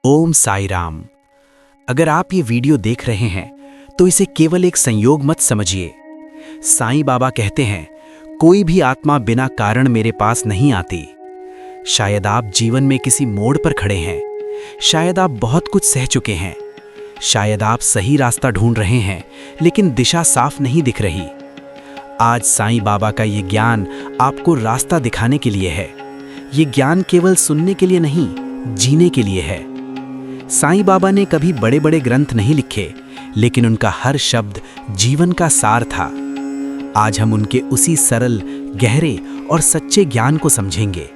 ओम साई राम। अगर आप ये वीडियो देख रहे हैं तो इसे केवल एक संयोग मत समझिए। साईं बाबा कहते हैं, कोई भी आत्मा बिना कारण मेरे पास नहीं आती। शायद आप जीवन में किसी मोड़ पर खड़े हैं, शायद आप बहुत कुछ सह चुके हैं, शायद आप सही रास्ता ढूंढ रहे हैं लेकिन दिशा साफ नहीं दिख रही। आज साईं बाबा का ये ज्ञान आपको रास्ता दिखाने के लिए है। ये ज्ञान केवल सुनने के लिए नहीं, जीने के लिए है। साईं बाबा ने कभी बड़े बड़े ग्रंथ नहीं लिखे, लेकिन उनका हर शब्द जीवन का सार था। आज हम उनके उसी सरल, गहरे और सच्चे ज्ञान को समझेंगे।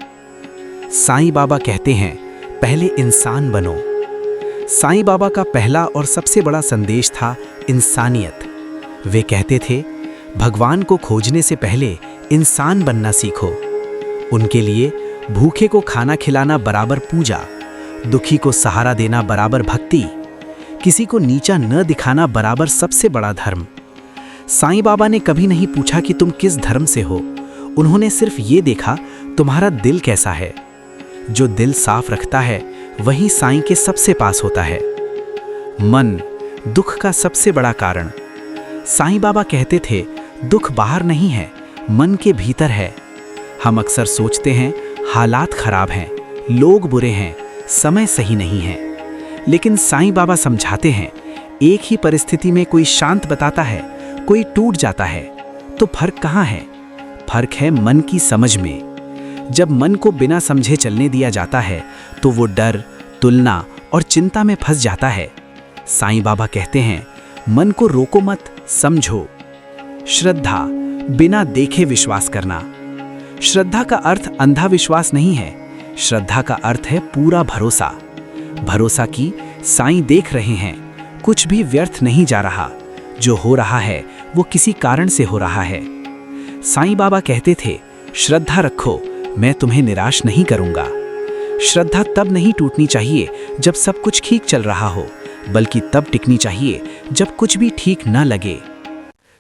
साईं बाबा कहते हैं, पहले इंसान बनो। साईं बाबा का पहला और सबसे बड़ा संदेश था इंसानियत। वे कहते थे, भगवान को खोजने से पहले इंसान बनना सीखो। उनके लिए भूखे को खाना खिलाना बराबर पूजा, दुखी को सहारा देना बराबर भक्ति, किसी को नीचा न दिखाना बराबर सबसे बड़ा धर्म। साईं बाबा ने कभी नहीं पूछा कि तुम किस धर्म से हो। उन्होंने सिर्फ ये देखा, तुम्हारा दिल कैसा है। जो दिल साफ रखता है वही साईं के सबसे पास होता है। मन दुख का सबसे बड़ा कारण। साईं बाबा कहते थे, दुख बाहर नहीं है, मन के भीतर है। हम अक्सर सोचते हैं हालात खराब हैं, लोग बुरे हैं, समय सही नहीं है, लेकिन साईं बाबा समझाते हैं, एक ही परिस्थिति में कोई शांत बताता है, कोई टूट जाता है। तो फर्क कहाँ है? फर्क है मन की समझ में। जब मन को बिना समझे चलने दिया जाता है तो वो डर, तुलना और चिंता में फंस जाता है। साईं बाबा कहते हैं, मन को रोको मत, समझो। श्रद्धा, बिना देखे विश्वास करना। श्रद्धा का अर्थ अंधा विश्वास नहीं है। श्रद्धा का अर्थ है पूरा भरोसा। भरोसा कि साईं देख रहे हैं, कुछ भी व्यर्थ नहीं जा रहा। जो हो रहा है वो किसी कारण से हो रहा है। साईं बाबा कहते थे, श्रद्धा रखो, मैं तुम्हें निराश नहीं करूंगा। श्रद्धा तब नहीं टूटनी चाहिए जब सब कुछ ठीक चल रहा हो, बल्कि तब टिकनी चाहिए जब कुछ भी ठीक न लगे।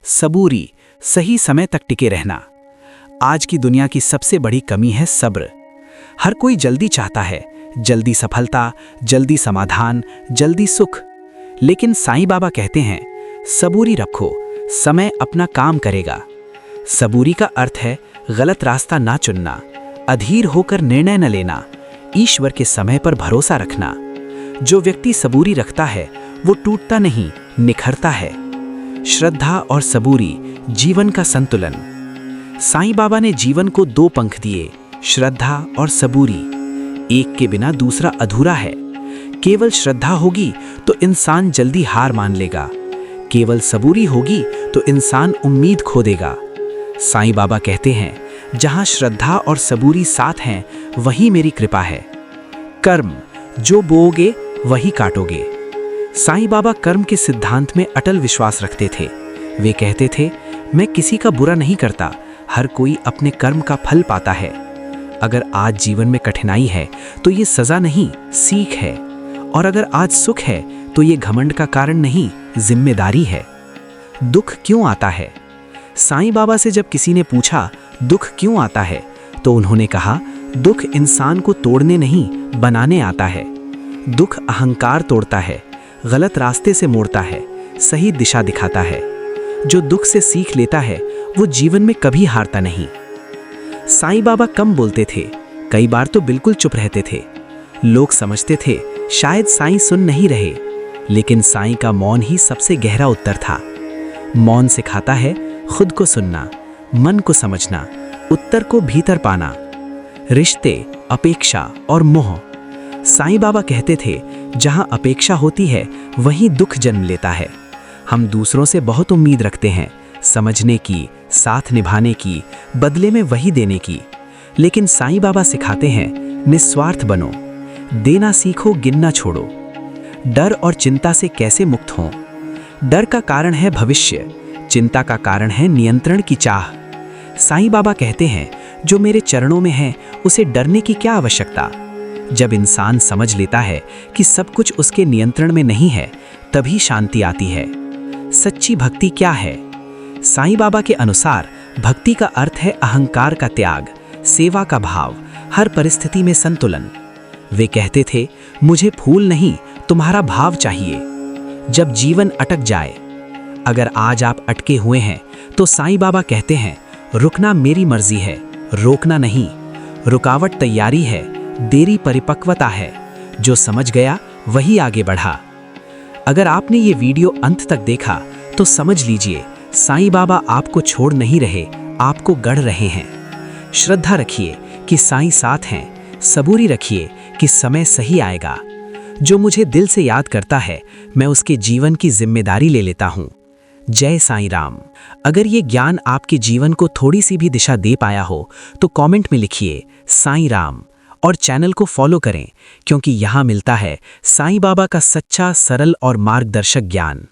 सबूरी, सही समय तक टिके रहना। आज की दुनिया की सबसे बड़ी कमी है सब्र। हर कोई जल्दी चाहता है, जल्दी सफलता, जल्दी समाधान, जल्दी सुख। लेकिन साईं बाबा कहते हैं, सबूरी रखो, समय अपना काम करेगा। सबूरी का अर्थ है गलत रास्ता ना चुनना, अधीर होकर निर्णय न लेना, ईश्वर के समय पर भरोसा रखना। जो व्यक्ति सबूरी रखता है वो टूटता नहीं, निखरता है। श्रद्धा और सबूरी, जीवन का संतुलन। साईं बाबा ने जीवन को दो पंख दिए, श्रद्धा और सबूरी। एक के बिना दूसरा अधूरा है। केवल श्रद्धा होगी तो इंसान जल्दी हार मान लेगा, केवल सबूरी होगी तो इंसान उम्मीद खो देगा। साईं बाबा कहते हैं, जहां श्रद्धा और सबूरी साथ हैं वहीं मेरी कृपा है। कर्म, जो बोओगे वही काटोगे। साईं बाबा कर्म के सिद्धांत में अटल विश्वास रखते थे। वे कहते थे, मैं किसी का बुरा नहीं करता, हर कोई अपने कर्म का फल पाता है। अगर आज जीवन में कठिनाई है तो ये सजा नहीं, सीख है। और अगर आज सुख है तो ये घमंड का कारण नहीं, जिम्मेदारी है। दुख क्यों आता है? साईं बाबा से जब किसी ने पूछा, दुख क्यों आता है, तो उन्होंने कहा, दुख इंसान को तोड़ने नहीं, बनाने आता है। दुख अहंकार तोड़ता है, गलत रास्ते से मोड़ता है, सही दिशा दिखाता है। जो दुख से सीख लेता है वो जीवन में कभी हारता नहीं। साईं बाबा कम बोलते थे, कई बार तो बिल्कुल चुप रहते थे। लोग समझते थे शायद साईं सुन नहीं रहे, लेकिन साईं का मौन ही सबसे गहरा उत्तर था। मौन सिखाता है खुद को सुनना, मन को समझना, उत्तर को भीतर पाना। रिश्ते, अपेक्षा और मोह। साईं बाबा कहते थे, जहां अपेक्षा होती है वहीं दुख जन्म लेता है। हम दूसरों से बहुत उम्मीद रखते हैं, समझने की, साथ निभाने की, बदले में वही देने की। लेकिन साईं बाबा सिखाते हैं, निस्वार्थ बनो, देना सीखो, गिनना छोड़ो। डर और चिंता से कैसे मुक्त हों? डर का कारण है भविष्य, चिंता का कारण है नियंत्रण की चाह। साईं बाबा कहते हैं, जो मेरे चरणों में है उसे डरने की क्या आवश्यकता। जब इंसान समझ लेता है कि सब कुछ उसके नियंत्रण में नहीं है, तभी शांति आती है। सच्ची भक्ति क्या है? साईं बाबा के अनुसार भक्ति का अर्थ है अहंकार का त्याग, सेवा का भाव, हर परिस्थिति में संतुलन। वे कहते थे, मुझे फूल नहीं, तुम्हारा भाव चाहिए। जब जीवन अटक जाए, अगर आज आप अटके हुए हैं, तो साईं बाबा कहते हैं, रुकना मेरी मर्जी है, रोकना नहीं। रुकावट तैयारी है, देरी परिपक्वता है। जो समझ गया वही आगे बढ़ा। अगर आपने ये वीडियो अंत तक देखा तो समझ लीजिए, साईं बाबा आपको छोड़ नहीं रहे, आपको गढ़ रहे हैं। श्रद्धा रखिए कि साईं साथ हैं, सबूरी रखिए कि समय सही आएगा। जो मुझे दिल से याद करता है, मैं उसके जीवन की जिम्मेदारी ले लेता हूँ। जय साईं राम। अगर ये ज्ञान आपके जीवन को थोड़ी सी भी दिशा दे पाया हो तो कमेंट में लिखिए साईं राम और चैनल को फॉलो करें, क्योंकि यहाँ मिलता है साईं बाबा का सच्चा, सरल और मार्गदर्शक ज्ञान।